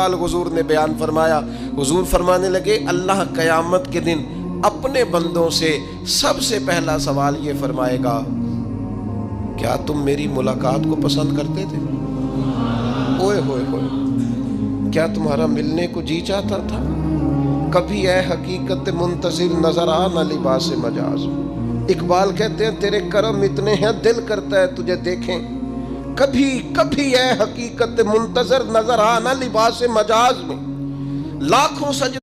इकबाल हुजूर ने बयान फरमाया। हुजूर फरमाने लगे, अल्लाह क़यामत के दिन अपने बंदों से सबसे पहला सवाल ये फरमाएगा, क्या तुम मेरी मुलाकात को पसंद करते थे? ओए होए होए, क्या तुम्हारा मिलने को जी चाहता था? कभी ऐ हकीकत मुंतज़िर नजर आ न लिबास मजाज। इकबाल कहते हैं, तेरे करम इतने हैं दिल करता है तुझे देखें। कभी कभी ऐ हकीकत मुंतज़िर नजर आ न लिबास मजाज में। लाखों सज